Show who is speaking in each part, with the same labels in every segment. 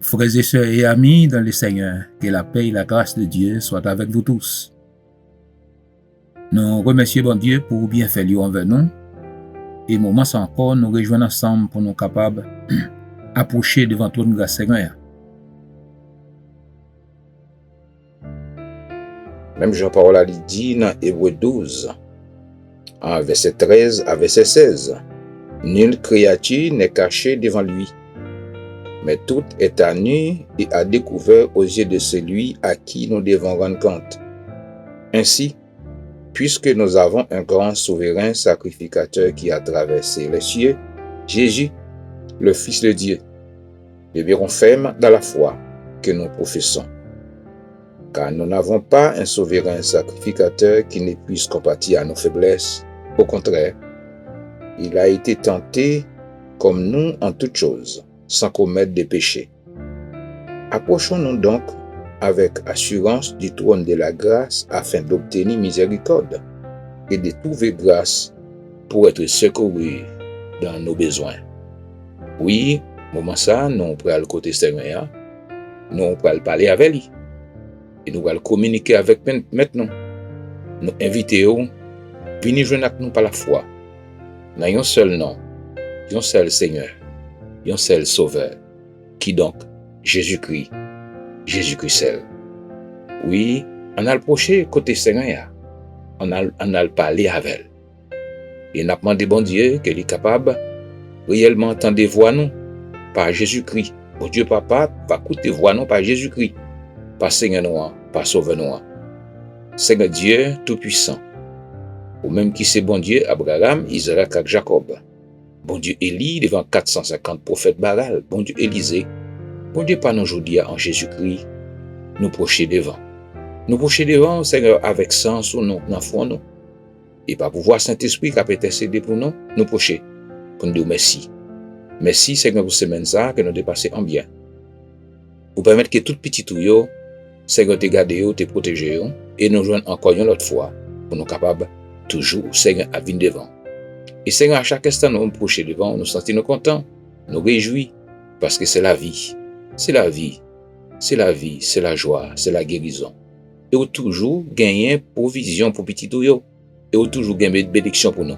Speaker 1: Frères et sœurs et amis dans le Seigneur, que la paix et la grâce de Dieu soient avec vous tous. Nous remercions bon Dieu pour bien faire envers nous. Et moment encore, nous rejoignons ensemble pour nous capables d'approcher devant ton grâce Seigneur.
Speaker 2: Même Jean-Paul a dit dans Hébreux 12, en verset 13 à verset 16, « Nulle créature n'est cachée devant lui, mais tout est à nu et à découvert aux yeux de celui à qui nous devons rendre compte. Ainsi, puisque nous avons un grand souverain sacrificateur qui a traversé les cieux, Jésus, le Fils de Dieu, demeurons fermes dans la foi que nous professons. Car nous n'avons pas un souverain sacrificateur qui ne puisse compatir à nos faiblesses. Au contraire, il a été tenté comme nous en toutes choses, sans commettre de péché. Approchons-nous donc avec assurance du trône de la grâce afin d'obtenir miséricorde et de trouver grâce pour être secourus dans nos besoins. Oui, moment ça, nous prenons le côté Seigneur, nous prenons parler avec lui et nous allons communiquer avec maintenant. Nous invitons, venez joindre avec nous par la foi, dans un seul nom, un seul Seigneur, un seul Sauveur, qui donc Jésus-Christ seul. Oui, on a approché côté Seigneur, on a parlé avec elle. Et on a demandé bon Dieu qu'il est capable réellement entendre voix nous par Jésus-Christ. Bon Dieu Papa va écouter voix nous par Jésus-Christ, par Seigneur nous, par Sauveur nous. Seigneur Dieu Tout-Puissant, ou même qui c'est bon Dieu Abraham, Isaac et Jacob. Bon Dieu Élie devant 450 prophètes Baal. Bon Dieu Élisée. Bon Dieu par nous aujourd'hui en Jésus-Christ, nous procher devant. Nous procher devant, Seigneur, avec sens ou non, dans fond nous. Et par pouvoir Saint-Esprit qui a intercédé pour nous, nous procher. Pour nous dire merci. Merci, Seigneur, pour semaine ça, que nous dépassons en bien. Pour permettre que tout petit tout, Seigneur, te garde, te protège, et nous joindre encore une autre fois, pour nous capables, toujours, Seigneur, à venir devant. Et Seigneur, à chaque instant, nous procher devant, nous sentons contents, nous réjouis, parce que c'est la vie. C'est la vie, c'est la vie, c'est la joie, c'est la guérison. Et on toujours gagner provision pour petit tout yo. Et on toujours gagner bénédiction pour nous.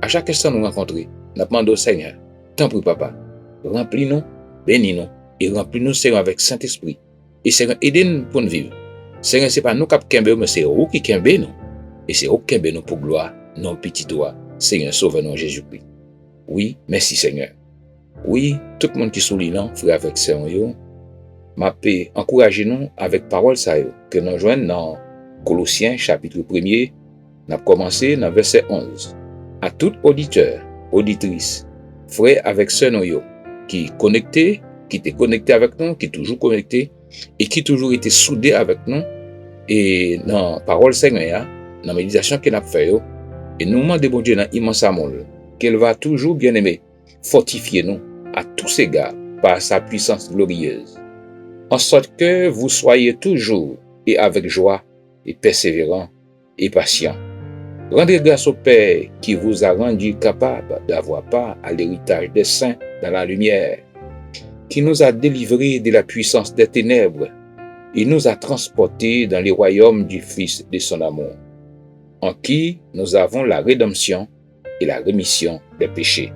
Speaker 2: À chaque instant nous rencontrer, nous demandons au Seigneur, tant pour Papa, remplis-nous, bénis-nous, et remplis-nous Seigneur avec Saint-Esprit. Et Seigneur, aidez-nous pour nous vivre. Seigneur, c'est pas nous qui kembe, mais c'est vous qui kembe nous. Et c'est vous qui kembe nous pour gloire, non petit toi, Seigneur, sauve-nous Jésus-Christ. Oui, merci Seigneur. Oui, tout le monde qui souligne, frère avec Seigneur, m'a encouragé nous avec parole ça que nous joignons dans Colossiens chapitre 1er, n'a commencé dans verset 11. À tout auditeur, auditrice, frère avec Seigneur qui connecté, qui était connecté avec nous, qui est toujours connecté et qui toujours été soudé avec nous et dans parole Seigneur, dans méditation qu'il a fait et nous demandons bon Dieu dans immense amour qu'elle va toujours bien aimer fortifier nous à tous égards par sa puissance glorieuse, en sorte que vous soyez toujours et avec joie et persévérant et patient. Rendez grâce au Père qui vous a rendu capable d'avoir part à l'héritage des saints dans la lumière, qui nous a délivrés de la puissance des ténèbres et nous a transportés dans les royaumes du Fils de son amour, en qui nous avons la rédemption et la rémission des péchés.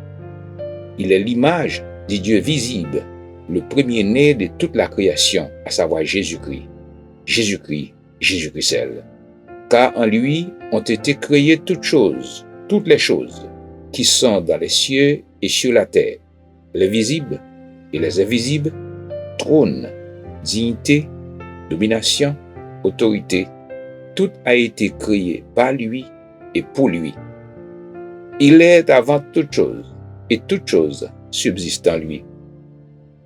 Speaker 2: Il est l'image du Dieu visible, le premier-né de toute la création, à savoir Jésus-Christ. Jésus-Christ seul. Car en lui ont été créées toutes les choses, qui sont dans les cieux et sur la terre, les visibles et les invisibles, trône, dignité, domination, autorité. Tout a été créé par lui et pour lui. Il est avant toute chose, et toute chose subsiste en lui.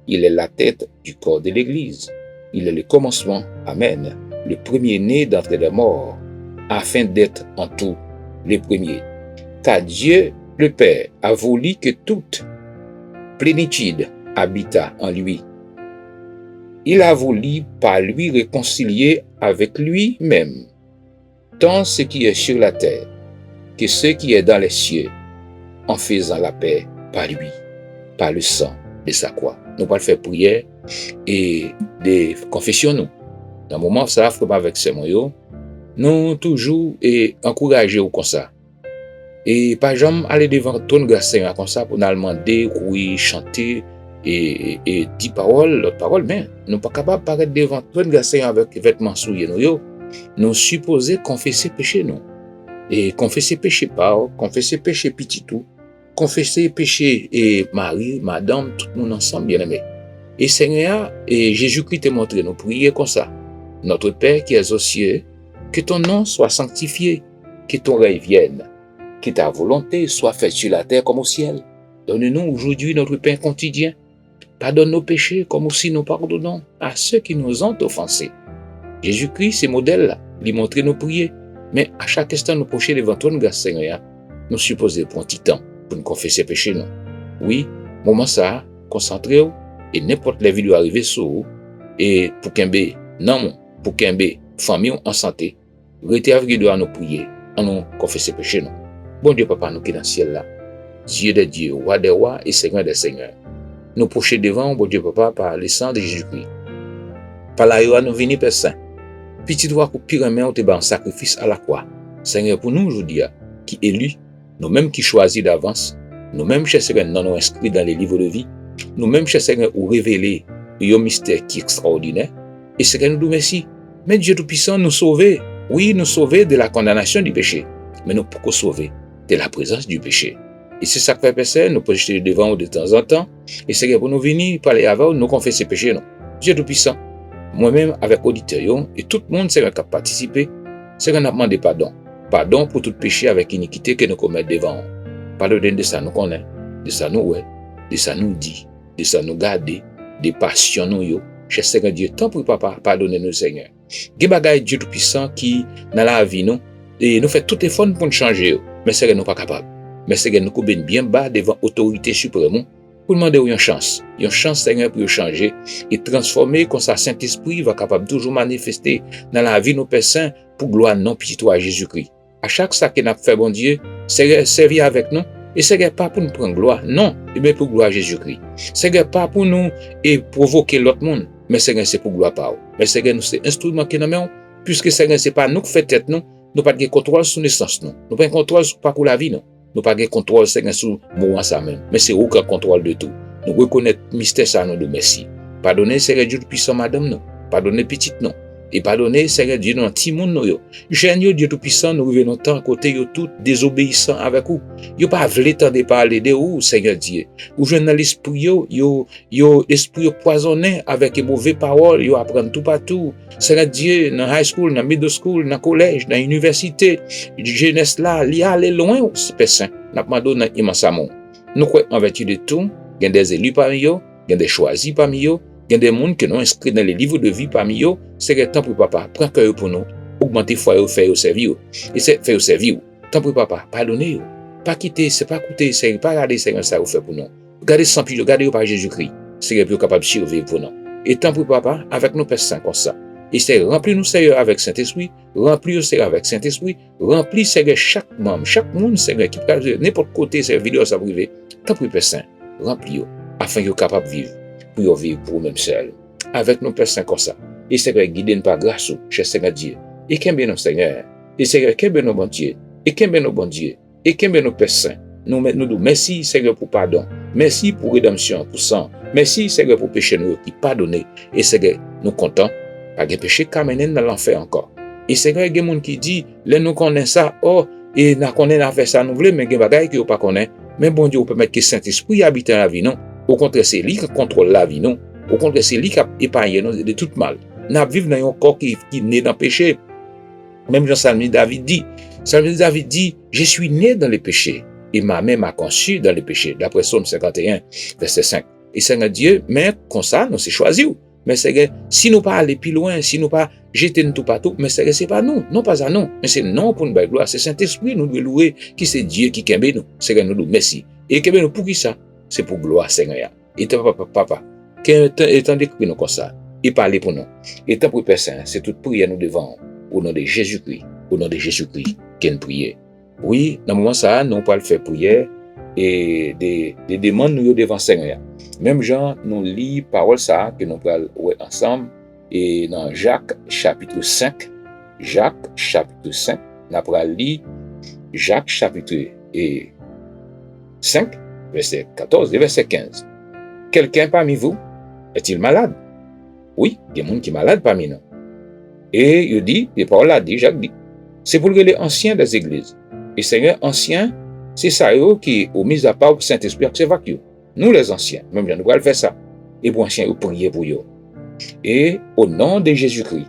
Speaker 2: Il est la tête du corps de l'Église. Il est le commencement, Amen, le premier-né d'entre les morts, afin d'être en tout le premier. Car Dieu, le Père, a voulu que toute plénitude habitât en lui. Il a voulu par lui réconcilier avec lui-même tant ce qui est sur la terre que ce qui est dans les cieux, en faisant la paix par lui, par le sang de sa croix. nous pas faire prière et des confessions nous. Dans le moment ça, faut pas avec ces mots, nous toujours et encourager ou comme ça. Et pas jamais aller devant ton Seigneur comme ça pour nous demander, oui, chanter et dire parole, l'autre parole, mais nous pas capable de paraître devant ton Seigneur avec vêtements souillés nous supposons confesser péché nous. Et confesser péché par, confesser péché petit tout, confesser péché et Marie, madame, tout le monde ensemble, bien aimé. Et Seigneur, et Jésus-Christ t'a montré, nous prier comme ça. Notre Père qui es aux cieux, que ton nom soit sanctifié, que ton règne vienne, que ta volonté soit faite sur la terre comme au ciel. Donne-nous aujourd'hui notre pain quotidien. Pardonne nos péchés comme aussi nous pardonnons à ceux qui nous ont offensés. Jésus-Christ, ce modèle-là, lui montrer nous prier. Mais à chaque instant, nous procher devant toi, Seigneur, nous supposons prendre un petit temps pour nous confesser péché, non. Oui, moment ça, concentrez-vous, et n'importe la vie doit arriver sur vous, et pour qu'un bé, non, pour qu'un bé, famille en santé, restez avec nous à nous prier, à nous confesser péché, non. Bon Dieu, Papa, nous qui est dans le ciel là, Dieu des dieux, roi des rois et Seigneur des seigneurs. Nous procher devant, bon Dieu, Papa, par le sang de Jésus-Christ. Par là, nous venir, Père Saint. Petit doigt pour pire main, on te bat un sacrifice à la croix. Seigneur, pour nous aujourd'hui, qui élus, nous-mêmes qui choisis d'avance, nous-mêmes, cher Seigneur, nous inscrits dans les livres de vie, nous-mêmes, cher Seigneur, ou révéler un mystère qui est extraordinaire. Et Seigneur, nous nous merci. Mais Dieu Tout-Puissant nous sauver. Oui, nous sauver de la condamnation du péché. Mais nous pourquoi sauver de la présence du péché. Et c'est ça que fait Père, nous pouvons jeter devant vous de temps en temps. Et Seigneur, pour nous venir parler avant, nous confesser péché, non. Dieu Tout-Puissant. Moi-même, avec auditeurs, et tout le monde, Seigneur, qui a participé, Seigneur, nous demandé pardon. Pardon pour tout péché avec iniquité que nous commettons devant. Pardon de ça nous connaît, de ça nous ouais, de ça nous dit, de ça nous garder, des passions nous. Cher Seigneur Dieu, tant pour Papa, pardonnez-nous, Seigneur. Des bagailles Dieu Tout-Puissant qui, dans la vie, nous, et nous fait tout effort pour nous changer, mais Seigneur, nous pas capable. Mais Seigneur, nous combien bien bas devant l'autorité suprême, pour demander une chance, Seigneur, pour changer et transformer comme ça, Saint-Esprit va capable toujours manifester dans la vie de nos Pères Saints pour gloire non pitié à Jésus-Christ. À chaque ça qu'il a fait, bon Dieu, Seigneur, servir avec nous, et Seigneur, pas pour nous prendre gloire, non, mais pour gloire à Jésus-Christ. Seigneur, pas pour nous et provoquer l'autre monde, mais Seigneur, c'est pour gloire par vous. Mais Seigneur, nous, c'est instrument qui nous met, puisque Seigneur, c'est pas nous qui fait tête, nous pas de contrôle sur naissance, nous pas de contrôle sur parcours la vie, non. Nous pas de contrôle, Seigneur, sur moi ça même. Mais c'est vous qui avez contrôle de tout. Nous reconnaissons le mystère ça, nous de merci. Pardonnez, Seigneur Dieu Tout-Puissant, madame, non. Pardonnez, petite, non. Et pardonnez, Seigneur Dieu, dans petit monde, non. Jeune Dieu Tout-Puissant, nous revenons tant à côté, yo tout désobéissant avec vous. Yo pas voulu tant de parler de vous, Seigneur Dieu. Ou jeune dans l'esprit, yo esprit poisonné avec les mauvaises paroles, yo apprendre tout partout. Seigneur Dieu, dans high school, dans middle school, dans collège, dans université, jeunesse là, li aller loin, Père Saint. N'a pas donné immense amour. Nous croyons en vertu de tout, il y a des élus parmi eux, il y a des choisis parmi eux, il y a des gens qui nous inscrits dans les livres de vie parmi eux. C'est le temps pour Papa, prends cœur pour nous, augmenter foi, faire servir. Et c'est faire servir. Temps pour Papa, pardonnez. Pas quitter, c'est pas coûter, c'est pas regarder Seigneur ça vous fait pour nous. Regardez sans plus, regardez par Jésus-Christ. C'est plus capable de survivre pour nous. Et temps pour Papa, avec nos Pères Saints comme ça. Et c'est remplir nous Seigneur avec Saint-Esprit, remplir nous Seigneur avec Saint-Esprit, remplir Seigneur chaque membre, chaque monde Seigneur qui peut n'importe côté cette vidéo ça privé. Tant pour Père Saint, remplir afin qu'ils soient capables de vivre, pour vivre pour eux-mêmes seuls. Avec nos Pères Saints comme ça. Et Seigneur guidez nous par grâce, cher Seigneur Dieu. Et qu'aime bien nos Seigneur. Et Seigneur qu'aime bien nos bons Dieu. Et qu'aime bien nos bons Dieu. Et qu'aime bien nos Pères Saints. Nous disons merci Seigneur pour pardon. Merci pour rédemption, pour sang. Merci Seigneur pour péché nous qui pardonné. Et Seigneur, nous comptons. Pas de péché qui amène dans l'enfer encore. Et Seigneur, il y a des gens qui disent, là nous connaissons ça, oh, et nous connaissons faire ça, nous voulons, mais il y a des bagages qui ne pas connaissent. Mais bon Dieu, on peut mettre que Saint-Esprit habite dans la vie, non. Au contraire, c'est lui qui contrôle la vie, non. Au contraire, c'est lui qui a épargné nous de tout mal. Nous vivons dans un corps qui est né dans le péché. Même Jean-Salmi David dit, je suis né dans le péché, et ma mère m'a conçu dans le péché. D'après Psaume 51, verset 5. Et Seigneur Dieu, mais comme ça, nous c'est choisi. Mais Seigneur, si nous pas aller plus loin, si nous pas jeter tout partout, mais Seigneur, c'est pas nous, non pas à nous, mais c'est non pour nous bailler gloire, c'est Saint-Esprit, nous devons louer, qui c'est Dieu qui kembe nous. Seigneur, nous merci. Et kembe nous pour qui ça? C'est pour gloire, Seigneur. Et papa, étant décrit nous comme ça, et parler pour nous. Et tant pour Père Saint, c'est toute prière nous devant, au nom de Jésus-Christ, qu'elle prie. Oui, dans le moment ça, nous pas le faire prière, et des demandes nous devant Seigneur. Même Jean nous lit parole ça que nous allons voir ensemble et dans Jacques chapitre 5, Jacques chapitre 5, nous allons lire Jacques chapitre 5, verset 14 et verset 15. Quelqu'un parmi vous est-il malade? Oui, il y a des gens qui sont malades parmi nous. Et il dit, les paroles là dit, Jacques dit, c'est pour les anciens des églises. Et Seigneur, anciens, c'est ça qui est mis à part pour Saint-Esprit c'est vacuum. Nous les anciens, même nous allons faire ça. Et pour anciens, vous priez pour eux. Et au nom de Jésus-Christ,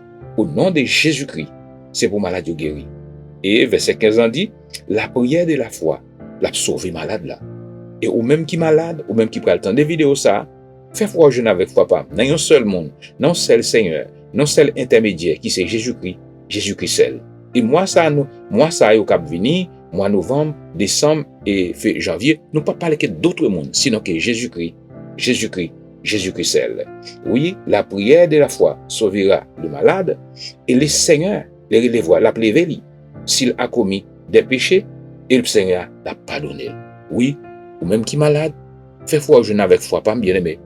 Speaker 2: c'est pour malade guéri. Et verset 15 ans dit, la prière de la foi l'a sauvé malade là. Et ou même qui malade, ou même qui prend le temps de vidéos ça, fais foi jeûne avec foi pas. Dans un seul monde, non seul Seigneur, non seul intermédiaire qui c'est Jésus-Christ, Jésus-Christ seul. Et moi ça au cap venir, mois novembre, décembre et janvier, nous pas parler que d'autres mondes, sinon que Jésus-Christ seul. Oui, la prière de la foi sauvera le malade et le Seigneur les relèvera, l'appelé Véli. S'il a commis des péchés, et le Seigneur l'a pardonné. Oui, ou même qui malade, fais foi jeûne avec foi, pas bien aimé.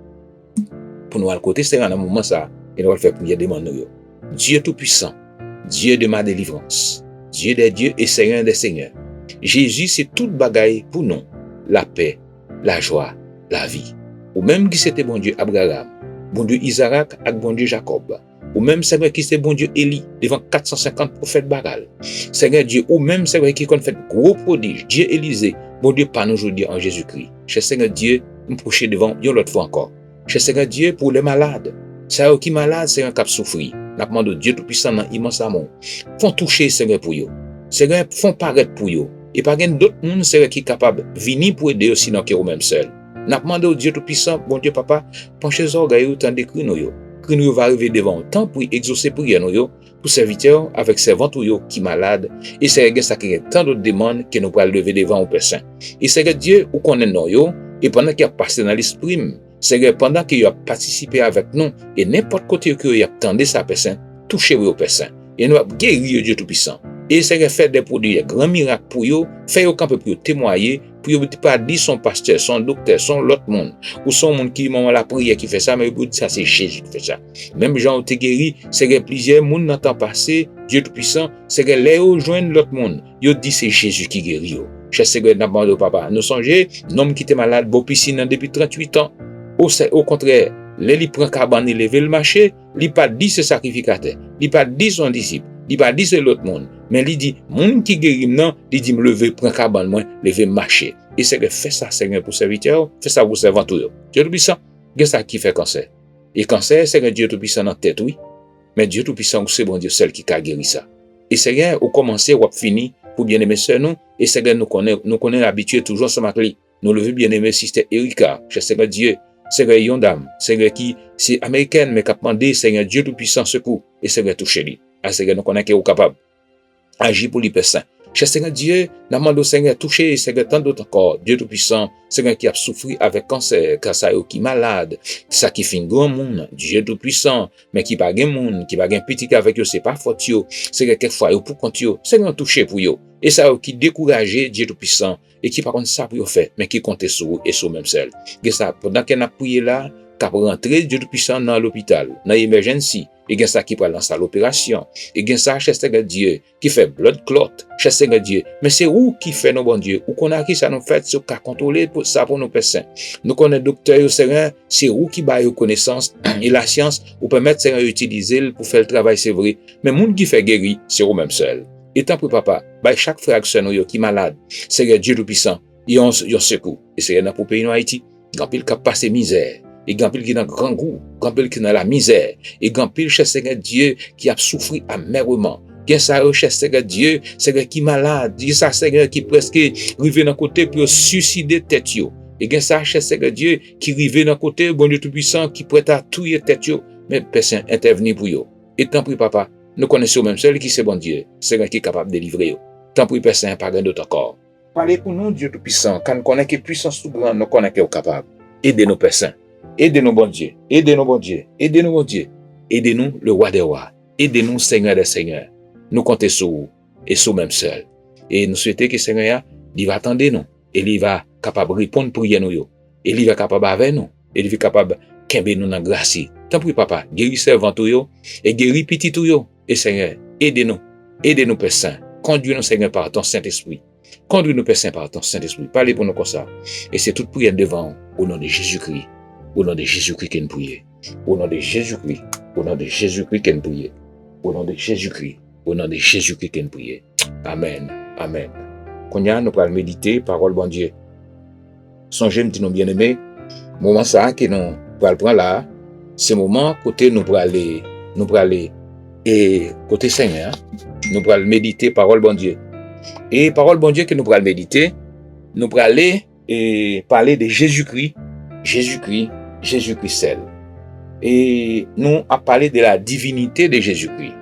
Speaker 2: Pour nous, à côté, Seigneur, dans un moment ça, et nous allons faire prière demande nous. Dieu tout-puissant, Dieu de ma délivrance, Dieu des dieux et Seigneur des seigneurs. Jésus, c'est toute bagaille pour nous. La paix, la joie, la vie. Ou même qui c'était bon Dieu Abraham, bon Dieu Isaac et bon Dieu Jacob. Ou même Seigneur qui c'était bon Dieu Élie devant 450 prophètes Baal. Seigneur Dieu, ou même Seigneur qui a fait gros prodiges, Dieu Élisée, bon Dieu pas nous aujourd'hui en Jésus-Christ. Cher Seigneur Dieu, nous procher devant, l'autre fois encore. Cher Seigneur Dieu, pour les malades, Seigneur qui malade, Seigneur qui a souffert. Nous demandons Dieu tout-puissant dans immense amour. Font toucher Seigneur pour eux. Seigneur, font paraître pour eux. Et pas d'autres monde Seigneur qui est capable de venir pour aider aussi sinon que eux-mêmes seuls. Nous demandons Dieu tout-puissant, bon Dieu papa, penchez les organes autant de cris nous. Que nous va arriver devant temps pour exaucer prière nous pour serviteurs avec servantes qui malades et c'est ça qui a tant d'autres demandes que nous pourrons lever devant au Père Saint. Et c'est Dieu ou connaît nous et pendant qu'il a passé dans l'esprit, c'est pendant qu'il a participé avec nous et n'importe côté que il a tendu sa Père Saint, touchez au Père Saint et nous avons guéri Dieu tout-puissant. Et c'est fait des produits, des grands miracles pour eux, faire aucun peu pour témoigner, pour ne pas dire son pasteur, son docteur, son l'autre monde, ou son monde qui moment la prière qui fait ça, mais vous dites ça, c'est Jésus qui fait ça. Même Jean été guéri, c'est que plusieurs monde dans le temps passé, Dieu tout-puissant, c'est que les rejoindre l'autre monde, ils dit c'est Jésus qui guérit. Cher Seigneur, n'abandonne papa. Nous songez, un homme qui était malade, beau piscine depuis 38 ans. Au contraire, les prend cabane, il lever le marché, il pas dit ce sacrificateur, il pas dit son disciple, il pas dit c'est l'autre monde. Mais il dit, monde qui guérit non, il dit me lever, prend cabane moi, lever marcher. Et c'est que fait ça Seigneur pour serviteur, fait ça pour servanteur. Dieu tout puissant, qu'est-ce ça qui fait cancer? Et cancer, c'est que Dieu tout puissant dans tête oui. Mais Dieu tout puissant c'est bon Dieu seul qui a guéri ça. Et Seigneur, au commencer ou fini pour bien aimer sœur nous et Seigneur nous connaît habitué toujours sur ma clé. Nous le veut bien aimer sister Erika, cher Seigneur Dieu, Seigneur Yondam, Seigneur qui c'est américaine mais qui a demandé Seigneur Dieu tout puissant secours et Seigneur toucher lui. Ah Seigneur nous connaît qui est capable. Agis pour les personnes. Cher Seigneur Dieu, nous demandons Seigneur toucher, Seigneur tant d'autres encore, Dieu tout-puissant, Seigneur qui a souffert avec cancer qui est malade, ça qui fait un grand monde, Dieu tout-puissant, mais qui pas gain monde, qui pas gain petit avec eux, c'est pas faute yo, Seigneur quelquefois yo pour compte yo, Seigneur toucher pour yo, et ça qui décourager Dieu tout-puissant, et qui par contre ça pour faire, mais qui compte sur eux et sur même seul. Et ça, pendant qu'on a prié là, qu'à rentrer Dieu tout-puissant dans l'hôpital, dans l'émergency, et gen ça qui prend lancer l'opération, et gen ça cher Seigneur Dieu qui fait blood clot, cher Seigneur Dieu, mais c'est où qui fait nos bon Dieu, ou qu'on a qui ça nous fait ce qu'a contrôler pour ça pour nos personnes. Nous connaissons docteur au Seigneur, c'est où qui baille connaissance et la science ou permettre Seigneur utiliser pour faire le travail c'est vrai, mais monde qui fait guérir, c'est eux même seul. Et tant pour papa, baille chaque frère qui qui malade, Seigneur Dieu tout puissant, yon secours. Et Seigneur pour pays en Haïti, grand pile cap passer misère. Et grand pile qui dans grand goût, grand pile qui dans la misère, et grand pile cher Seigneur Dieu qui a souffert amèrement. Gen ça cher Seigneur Dieu, Seigneur qui malade, Dieu ça Seigneur qui presque rivé dans côté pour suicider tête yo. Et gen ça cher Seigneur Dieu qui rivé dans côté bon Dieu tout puissant qui prêt à tuer tête yo, mais personne intervenir pour yo. Et tant pis papa, nous connaissons même seul qui c'est bon Dieu, Seigneur qui est capable de délivrer yo. Tant pis personne pas gain d'autre encore. Parlez pour nous Dieu tout puissant, quand nous connaissons que puissance tout grand, nous connaissons que capable. Aidez nos personnes. Aidez-nous, bon Dieu. Aidez-nous, bon Dieu. Aidez-nous, bon Dieu. Aidez-nous, le roi des rois. Aidez-nous, Seigneur des seigneurs. Nous comptons sur vous et sur même seul. Et nous souhaitons que Seigneur, il va attendre nous. et il va capable répondre prière nous yo. Et il va capable avec nous. Et il va capable kembe nous dans grâce. Tant pis papa, guéris servant yo et guéris petit yo. Et Seigneur, aidez-nous. Aidez-nous Père Saint. Conduis-nous Seigneur par ton Saint-Esprit. Conduis-nous Père Saint par ton Saint-Esprit. Parlez pour nous comme ça. Et c'est toute prière devant au nom de Jésus-Christ. Au nom de Jésus-Christ qu'on prie. Au nom de Jésus-Christ. Au nom de Jésus-Christ qu'on prie. Au nom de Jésus-Christ. Au nom de Jésus-Christ qu'on prie. Amen. Amen. Konya nous allons méditer parole bon Dieu. Songez me dit nous bien-aimés, moment ça que nous allons prendre là, c'est moment côté nous aller et côté Seigneur, nous allons méditer parole bon Dieu. Et parole bon Dieu que nous allons méditer, nous allons aller et parler de Jésus-Christ, Jésus-Christ seul. Et nous allons parler de la divinité de Jésus-Christ.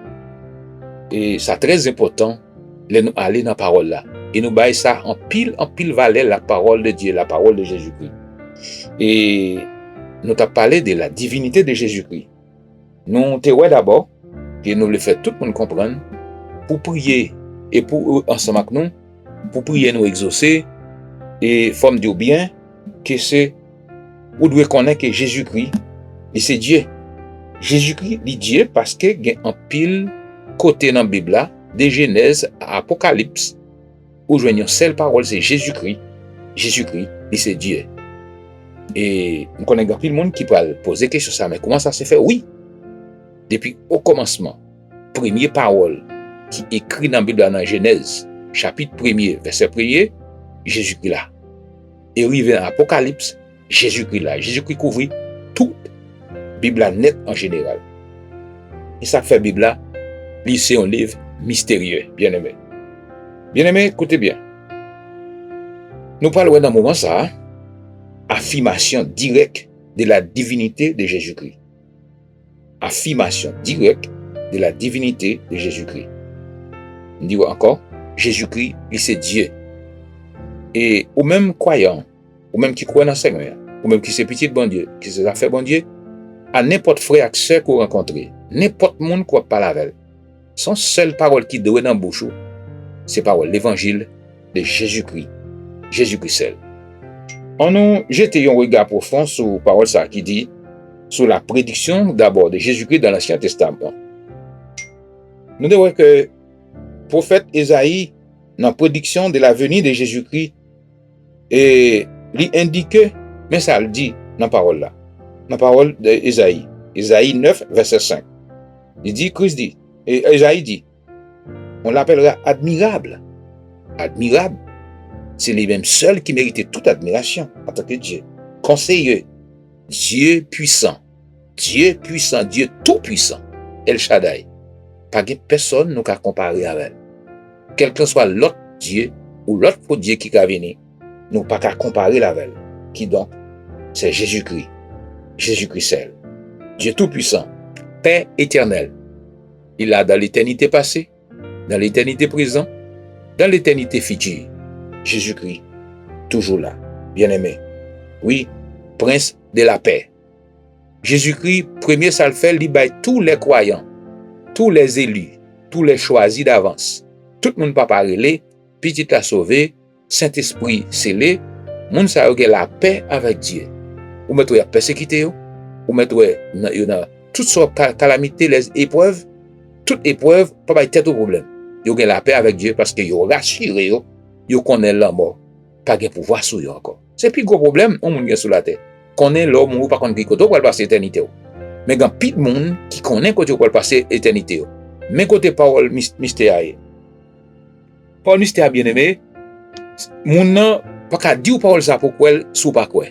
Speaker 2: Et c'est très important de nous aller dans la parole là. Et nous baillons ça en pile valeur la parole de Dieu, la parole de Jésus-Christ. Et nous avons parlé de la divinité de Jésus-Christ. Nous t'avons d'abord, que nous le faisons tout le monde comprendre, pour prier et pour ensemble avec nous, pour prier nous exaucer, et faut me dire bien que c'est, vous devez connaître que Jésus-Christ, c'est Dieu. Jésus-Christ, c'est Dieu parce qu'il y a un pile côté dans la Bible là, de Genèse à Apocalypse, où je une seule parole, c'est Jésus-Christ. Jésus-Christ, c'est Dieu. Et nous connaissons plus le monde qui peut poser question ça, mais comment ça se fait? Oui, depuis au commencement, première parole qui est écrite dans la Bible dans Genèse, chapitre 1er, verset 1er, Jésus-Christ là. Et arrivé dans Apocalypse, Jésus-Christ là. Jésus-Christ couvre toute la Bible net en général. Et ça fait Bible là, c'est un livre mystérieux, bien aimé. Bien aimé, écoutez bien. Nous parlons dans un moment ça, affirmation directe de la divinité de Jésus-Christ. Affirmation directe de la divinité de Jésus-Christ. On dit encore, Jésus-Christ, c'est Dieu. Et ou même croyant, ou même qui croit dans le Seigneur, ou même qui c'est petit bon Dieu, qui c'est affaire bon Dieu, à n'importe frère et sœur qu'on rencontre, n'importe monde qu'on parle avec, son seule parole qui doit dans la bouche, c'est parole l'évangile de Jésus-Christ. Jésus-Christ seul. On nous jette un regard profond sur parole ça qui dit sur la prédiction d'abord de Jésus-Christ dans l'Ancien Testament. Nous devons que le prophète Ésaïe, dans la prédiction de la venue de Jésus-Christ, et lui indique, mais ça le dit dans la parole là, dans la parole d'Ésaïe, Ésaïe 9, verset 5. Il dit, Christ dit, et Ésaïe dit, on l'appellera admirable. Admirable, c'est les mêmes seuls qui méritaient toute admiration en tant que Dieu. Conseilleux, Dieu puissant, Dieu tout puissant, El Shaddai. Pas de personne nous peut comparer avec elle. Quel que soit l'autre Dieu ou l'autre Dieu qui va venir, nous pas qu'à comparer avec elle. Qui donc? C'est Jésus-Christ. Jésus-Christ seul. Dieu tout puissant, Père éternel. Il a dans l'éternité passée, dans l'éternité présente, dans l'éternité future. Jésus-Christ, toujours là, bien-aimé. Oui, prince de la paix. Jésus-Christ, premier ça le fait, il baille tous les croyants, tous les élus, tous les choisis d'avance. Tout le monde pas parler, petit à sauver, Saint-Esprit scellé, monde ça a la paix avec Dieu. Ou mettre la persécuté, ou mettre dans toutes sortes de calamités, les épreuves, toute épreuve, pas de tête au problème. Yo gen la paix avec Dieu parce que yo rassuré yo connaît la mort, pas de pouvoir sur yo encore. C'est plus gros problème on moun gen sur la terre. Connaît l'homme ou pas connaît côté pour passer éternité. Mais gan pile monde qui connaît côté pour passer éternité. Mais côté parole mystère. Parole mystère bien-aimé, moun nan pas ka dire parole ça pourquoi sou pas quoi.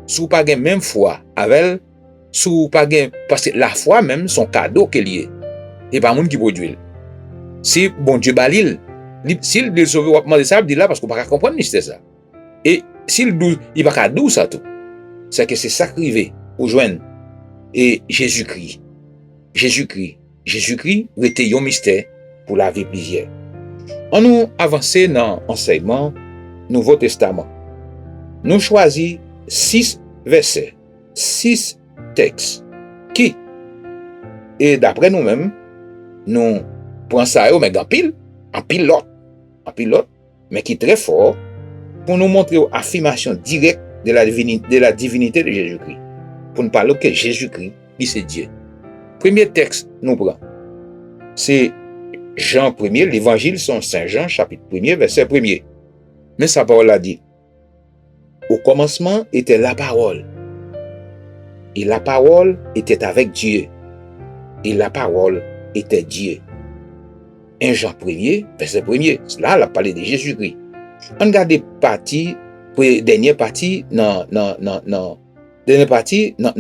Speaker 2: Sou pas gen même foi avec sou pas gen parce que la foi même son cadeau qu'elle est. Et pas moun qui produit. Si bon Dieu balil, s'il le sauve ou demander ça, il dit là parce qu'on pas comprendre mystère ça. Et s'il dou, il va pas dou ça tout. C'est que c'est ça qui arrive pour joindre et Jésus-Christ. Jésus-Christ était un mystère pour la vie plusieurs. On nous avancer dans l'enseignement Nouveau Testament. Nous choisissons 6 versets, 6 textes qui, et d'après nous-mêmes, nous prenons ça, mais en pile l'autre, mais qui est très fort, pour nous montrer l'affirmation directe de la divinité de Jésus-Christ. Pour nous parler que Jésus-Christ, il c'est Dieu. Premier texte, nous prenons. C'est Jean 1er, l'évangile sont Saint Jean, chapitre 1er, verset 1er. Mais sa parole a dit, au commencement était la parole. Et la parole était avec Dieu. Et la parole était Dieu. 1 Jean 1er, verset 1er. Là, elle a parlé de Jésus-Christ. On regarde partie, dernière partie, dans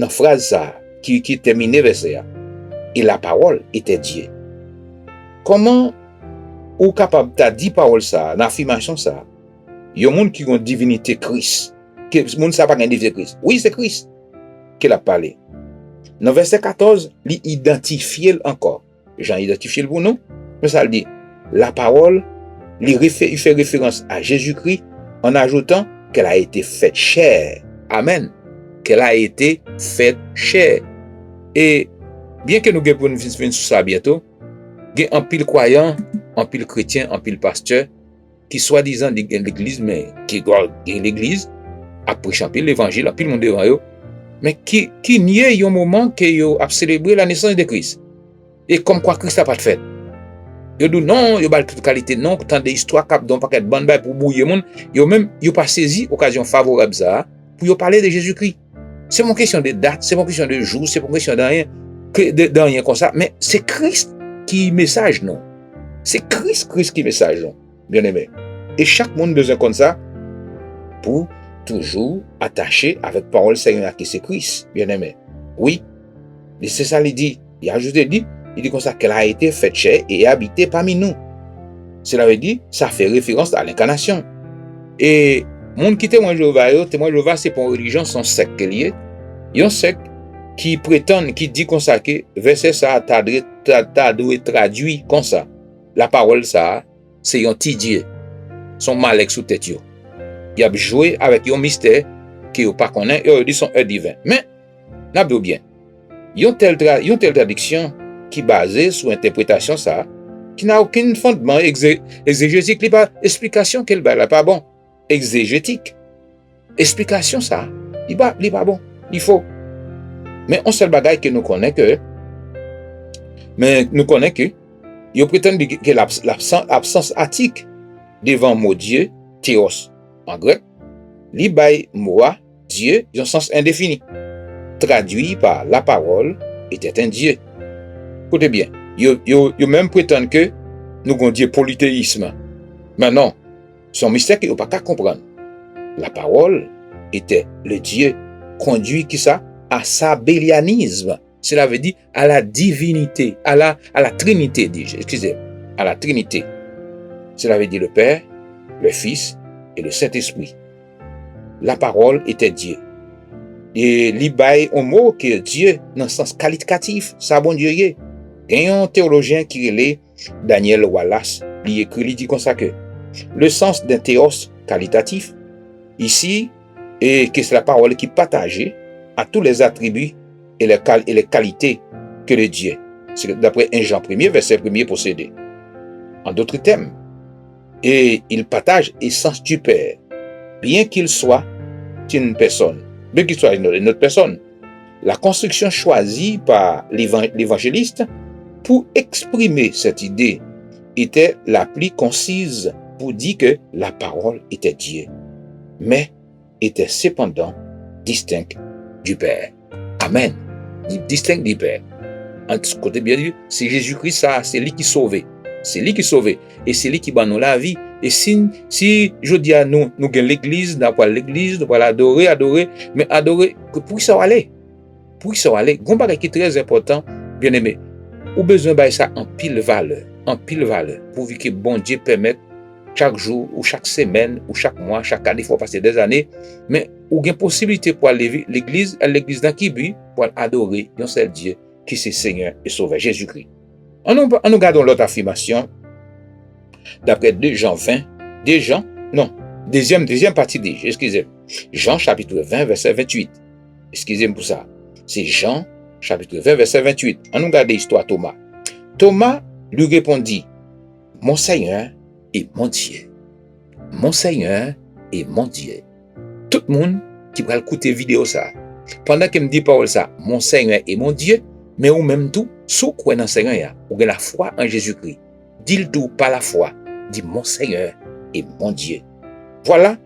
Speaker 2: phrase ça, qui terminait verset. Et la parole était Dieu. Comment ou capable de dire parole ça, l'affirmation ça? Il y a un monde qui a une divinité Christ. Le monde ne sait pas qu'il y a une divinité Christ. Oui, c'est Christ qu'il a parlé. Dans verset 14, il identifie encore. Jean identifie pour nous, mais ça le dit. La parole, il fait référence à Jésus-Christ en ajoutant qu'elle a été faite chair. Amen. Qu'elle a été faite chair. Et bien que nous puissions venir sur ça bientôt, il y a un pile croyant, un pile chrétien, un pile pasteur, qui soi-disant l'église, mais qui l'église, a prêché un pile l'évangile, un pile monde devant eux, mais qui nie un moment qu'ils ont célébré la naissance de Christ. Et comme quoi Christ n'a pas de fête. Ils disent non, ils n'ont pas de qualité, non, tant d'histoires qui ont pas de bonne bail pour bouiller le monde, ils n'ont pas saisi l'occasion favorable ça pour parler de Jésus-Christ. C'est mon question de date, c'est mon question de jour, c'est mon question de rien comme ça, mais c'est Christ qui message non. C'est Christ qui message non, bien aimé. Et chaque monde a besoin comme ça pour toujours attaché avec parole Seigneur qui c'est Christ, bien aimé. Oui, et c'est ça il dit. Il a juste dit comme ça qu'elle a été faite chair et habitée parmi nous. Cela veut dire, ça fait référence à l'incarnation. Et monde qui témoigne Jéhovah, c'est pour une religion, son secte lié. Il y a un secte qui prétend, qui dit comme ça que verset ça t'as traduit comme ça. La parole ça, c'est un petit Dieu. Son malek sous tête yo. Il a joué avec un mystère qui n'est pas connu et il dit son œil divin. Mais, n'a pas bien. Il y a une telle traduction qui est basée sur l'interprétation ça, qui n'a aucun fondement exégétique, il n'y a pas explication qu'elle n'est pas bon. Exégétique. Explication ça, il n'est pas bon. Il faut. Mais on seul bagaille que nous connaissons que, il prétend que l'absence attique devant mot Dieu, théos, en grec, l'ibay moi, Dieu, dans un sens indéfini, traduit par la parole, était un Dieu. Écoutez bien, il même prétend que nous avons Dieu polythéisme. Mais non, son mystère qu'il n'y a pas qu'à comprendre. La parole était le Dieu conduit qui ça à sabélianisme. Cela veut dire à la divinité, à la Trinité, dis-je, excusez, à la Trinité. Cela veut dire le Père, le Fils et le Saint-Esprit. La parole était Dieu. Et l'ibay un mot que Dieu dans le sens qualitatif, ça bon Dieu y est. Il y a un théologien qui est Daniel Wallace, il dit comme ça que le sens d'un théos qualitatif, ici, et que c'est la parole qui est partagée à tous les attributs et les qualités que le Dieu. C'est d'après 1 Jean 1er, verset 1er possédé. En d'autres termes, et il partage l'essence du Père, bien qu'il soit une personne, bien qu'il soit une autre personne. La construction choisie par l'évangéliste pour exprimer cette idée était la plus concise pour dire que la parole était Dieu, mais était cependant distincte du Père. Amen. Distinct du Père. En tout côté bien dit, c'est Jésus-Christ, ça, c'est lui qui sauve. C'est lui qui sauve. Et c'est lui qui bat nous la vie. Et si je dis à nous avons l'église, nous avons l'église, nous allons adorer, mais adorer, pour ça aller. Pour ça aller. Un bagage qui est très important, bien aimé. Ou besoin de ça en pile valeur. Pour que bon Dieu permette chaque jour, ou chaque semaine, ou chaque mois, chaque année, il faut passer des années, mais ou une possibilité pour aller à l'église dans qui but, pour adorer un seul Dieu, qui c'est Seigneur et Sauveur Jésus-Christ. En nous regardons l'autre affirmation, d'après 2 Jean 20, deuxième partie de Jean chapitre 20, verset 28. Excusez-moi pour ça. C'est Jean chapitre 20, verset 28. En nous regardons l'histoire Thomas. Thomas lui répondit, mon Seigneur et mon Dieu. Mon Seigneur et mon Dieu. Tout le monde qui va écouter vidéo ça, pendant que me dit parole ça, mon Seigneur et mon Dieu, mais ou même tout, sous quoi dans Seigneur, ou la foi en Jésus-Christ. Dis le tout par la foi, dis mon Seigneur et mon Dieu. Voilà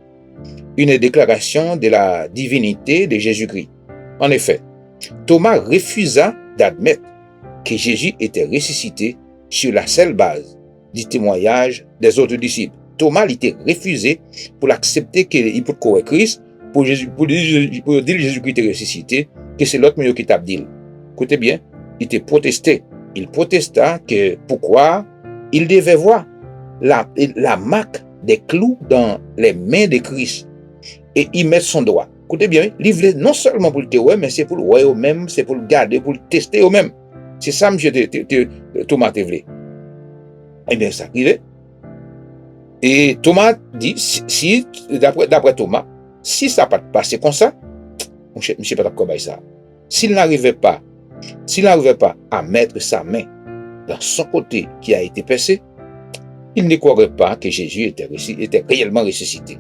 Speaker 2: une déclaration de la divinité de Jésus-Christ. En effet, Thomas refusa d'admettre que Jésus était ressuscité sur la seule base du témoignage des autres disciples. Thomas était refusé pour l'accepter qu'il peut courir Christ, pour dire Jésus-Christ était ressuscité, que c'est l'autre milieu qui t'a dit. Écoutez bien, il était protesté. Il protesta que pourquoi il devait voir la marque des clous dans les mains de Christ et y mettre son doigt. Écoutez bien, il voulait non seulement pour le théorie, mais c'est pour le voir eux-mêmes, c'est pour le garder, pour le tester eux-mêmes. C'est ça, monsieur Thomas te voulait. Eh bien, ça arrivait. Et Thomas dit, si d'après Thomas, si ça n'a pas passé comme ça, monsieur pas comment ça. S'il n'arrivait pas à mettre sa main dans son côté qui a été percé, il ne croirait pas que Jésus était réellement ressuscité.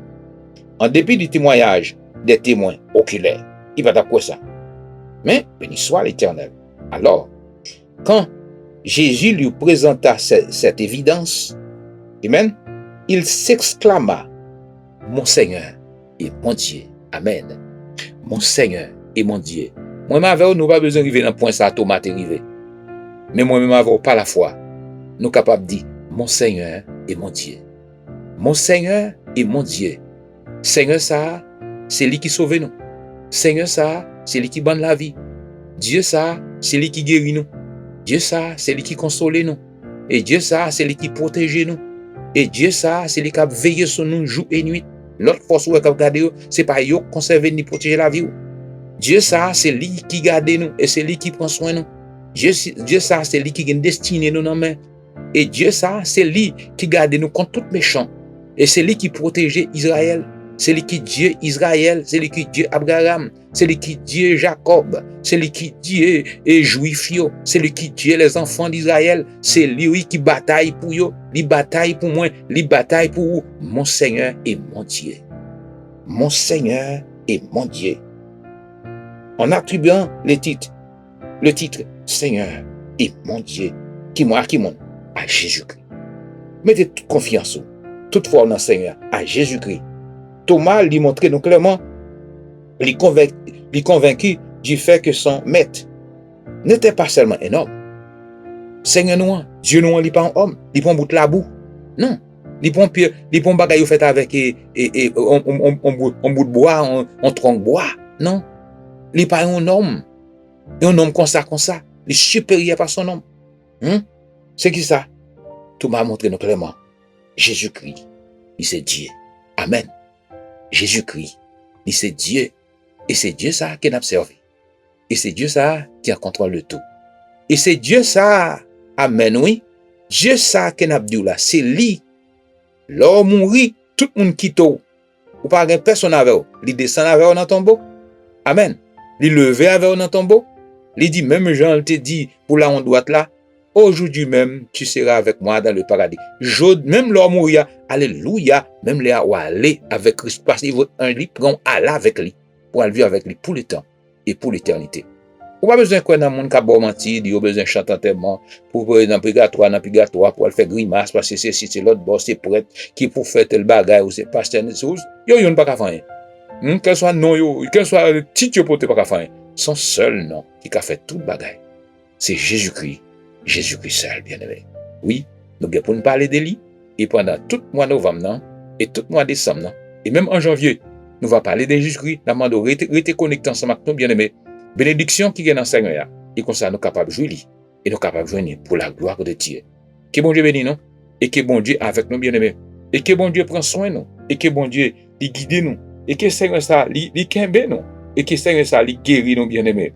Speaker 2: En dépit du témoignage des témoins oculaires, il va d'après ça. Mais béni soit l'Éternel. Alors, quand Jésus lui présenta cette évidence, amen, il s'exclama, mon Seigneur et mon Dieu. Amen. Mon Seigneur et mon Dieu. Moi-même avec nous pas besoin d'arriver dans le point ça, Thomas est arrivé. Mais moi-même avec pas la foi, nous capables de dire, mon Seigneur et mon Dieu. Mon Seigneur et mon Dieu. Seigneur ça, c'est lui qui sauve nous. Seigneur ça, c'est lui qui donne la vie. Dieu ça, c'est lui qui guérit nous. Dieu ça, c'est lui qui console nous. Et Dieu ça, c'est lui qui protège nous. Et Dieu ça, c'est lui qui a veillé sur nous jour et nuit. L'autre force qui a gardé, c'est pas eux qui conserve ni protéger la vie. Dieu ça, c'est lui qui garde nous et c'est lui qui prend soin de nous. Dieu ça, c'est lui qui a destiné nous dans main. Et Dieu ça, c'est lui qui garde nous contre tout méchant. Et c'est lui qui protège Israël. C'est lui qui Dieu Israël, c'est lui qui Dieu Abraham, c'est lui qui Dieu Jacob, c'est lui qui Dieu et Juif, c'est lui qui Dieu les enfants d'Israël, c'est lui qui bataille pour eux, il bataille pour moi, il bataille pour vous, mon Seigneur et mon Dieu. Mon Seigneur et mon Dieu. En attribuant le titre Seigneur et mon Dieu, qui monte à Jésus-Christ. Mettez toute confiance, toute foi dans le Seigneur, à Jésus-Christ. Thomas lui montrait donc clairement, lui convaincu du fait que son maître n'était pas seulement un homme. Seigneur nous, Dieu nous, il n'est pas un homme, il prend bout de la boue. Non, il prend bagaille fait avec un bout de bois, un tronc de bois. Non, il n'est pas un homme. Et un homme comme ça, il est supérieur par son nom. C'est qui ça? Thomas a montré donc clairement, Jésus-Christ, il c'est Dieu. Amen. Jésus-Christ, il c'est Dieu. Et c'est Dieu ça qui n'a servi. Et c'est Dieu ça qui a contrôle de tout. Et c'est Dieu ça, amen, oui. Dieu ça qui n'a dit là, c'est lui. L'homme mourit, tout le monde quitte. Ou pas personne avec vous. Il descend avec vous dans ton tombeau. Amen. Il levé avec vous dans ton tombeau. Il dit, même Jean te dit, pour la honte droite là, aujourd'hui même, tu seras avec moi dans le paradis. Même l'homme mourir, alléluia, même les aller avec Christ, parce qu'il veut un lit, prend Allah avec lui, pour aller vivre avec lui pour le temps et pour l'éternité. Ou pas besoin qu'on a un monde qui a bon menti, il a besoin de chanter tellement, pour dans purgatoire, pour faire grimace, parce que c'est l'autre boss, c'est prêtre, qui pour faire tel bagage, ou c'est pasteur, yo n'a pas qu'à faire. Quel soit non, quel soit le titre pour te pas qu'à faire. Son seul nom qui a fait tout le bagage, c'est Jésus-Christ. Jésus-Christ seul, bien-aimé. Oui, nous avons pour nous parler de lui, et pendant tout le mois de novembre, et tout le mois de décembre, et même en janvier, nous allons parler de Jésus-Christ, nous allons rester connectés ensemble avec nous, bien-aimés. Bénédiction qui est dans le Seigneur, et comme ça, nous sommes capables de jouer, et nous sommes capables de jouer pour la gloire de Dieu. Que bon Dieu bénisse nous, et que bon Dieu avec nous, bien-aimés, et que bon Dieu prend soin de nous, et que bon Dieu guide nous, et que Seigneur ça, il kembe nous, et que Seigneur ça, il guérit nous, bien-aimés.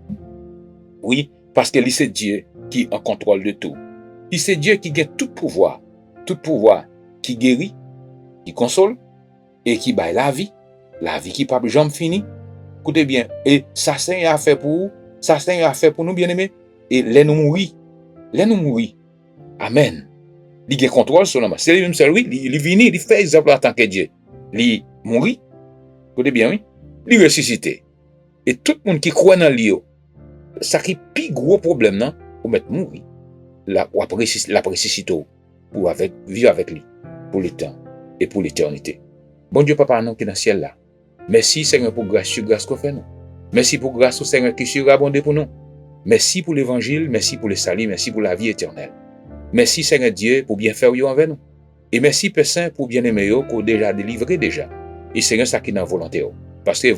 Speaker 2: Oui, parce que c'est Dieu qui est en contrôle de tout. C'est Dieu qui a tout pouvoir qui guérit, qui console et qui baille la vie qui pas jamais fini. Écoutez bien, et ça c'est à faire pour nous bien-aimés, et les nous mourir. Amen. Il a contrôle sur nous. C'est lui même seul, oui, il vient, il fait exemple en tant que Dieu. Il mouri, écoutez bien, oui, il ressuscité. Et tout le monde qui croit dans lui, ça qui est le plus gros problème, non, ou mettre mourir, la ressusciter pour vivre avec lui, pour le temps et pour l'éternité. Bon Dieu, Papa, nous qui est dans le ciel là. Merci, Seigneur, pour grâce qu'on fait nous. Merci pour grâce au Seigneur qui surabonde pour nous. Merci pour l'évangile, merci pour le salut, merci pour la vie éternelle. Merci, Seigneur Dieu, pour bien faire envers nous. Et merci, Père Saint, pour bien aimer qu'on déjà délivré déjà. Et Seigneur, ça qui est dans la volonté. Parce que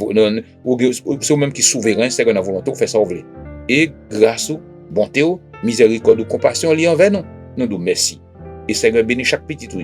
Speaker 2: c'est même qui est souverain, Seigneur, dans la volonté, on fait ça au voulez. Et grâce au bonté, miséricorde ou compassion liée envers nous, nous disons merci. Et Seigneur, bénis chaque petit tout.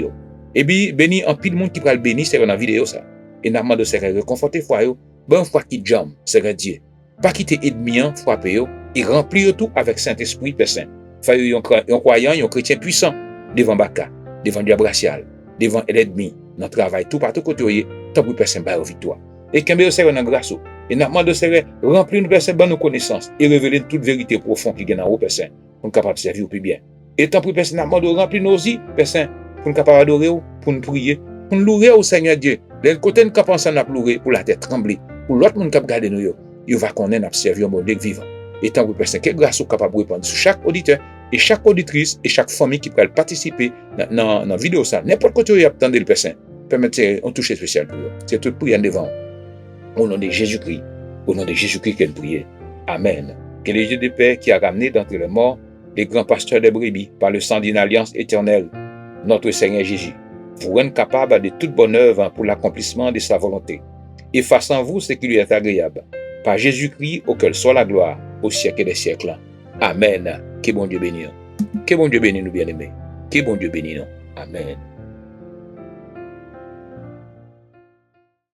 Speaker 2: Et puis, bénis un pile monde qui va le bénir, Seigneur, dans la vidéo ça. Et nous demandons, Seigneur, réconforter foi, bon foi qui jambe, Seigneur Dieu. Pas quitter ennemi, frapper, et remplir tout avec Saint-Esprit, Père Saint. Faire un croyant, un chrétien puissant, devant Baka, devant diable racial, devant l'ennemi, dans le travail, tout partout côté, tant pour Père Saint, bah, victoire. Et qu'un meilleur Seigneur dans grâce, et nous demandons, Seigneur, remplir nous, Père Saint, nos connaissances, et révéler toute vérité profonde qui est en haut, Père Saint, pour nous capables de servir au plus bien. Et tant pour Père Saint, nous demandons remplir nos yeux, Père Saint, pour nous capables d'adorer, pour nous prier, pour nous louer au Seigneur Dieu. De l'autre côté, nous capables de louer pour la tête trembler, pour l'autre monde qui regarde nous, il va connaître à servir un monde vivant. Et tant que personne, quelle grâce est capable de répondre sur chaque auditeur et chaque auditrice et chaque famille qui peut participer dans la vidéo, ça, n'importe quoi tu attendez le personne, permettez un toucher spécial pour eux. C'est tout prière devant. Au nom de Jésus-Christ, au nom de Jésus-Christ qu'elle prie. Amen. Que le Dieu de paix qui a ramené d'entre les morts les grands pasteurs des brebis par le sang d'une alliance éternelle, notre Seigneur Jésus, vous rende capable de toute bonne œuvre pour l'accomplissement de sa volonté. Et fasse en vous ce qui lui est agréable. Par Jésus-Christ, auquel soit la gloire, au siècle des siècles. Amen. Que bon Dieu bénisse. Que bon Dieu bénisse nous bien-aimés. Que bon Dieu bénisse nous. Amen.